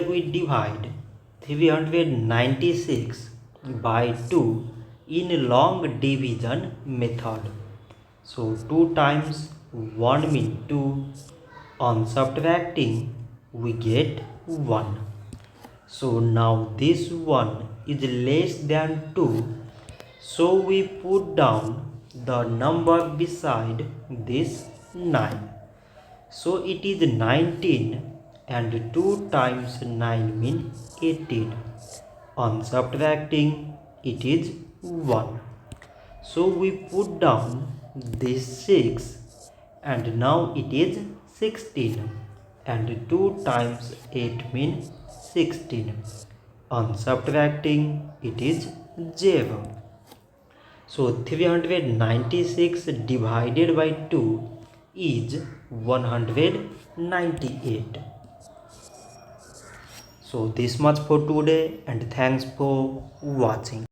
we divide 396 by 2 in long division method. So 2 times 1 means 2. On subtracting we get 1. So now this 1 is less than 2. So we put down the number beside this 9. So it is 19 and 2 times 9 means 18. On subtracting it is 1. So we put down this 6 and now it is 16 and 2 times 8 means 16. On subtracting it is 0. So 396 divided by 2 is 198. So this much for today and thanks for watching.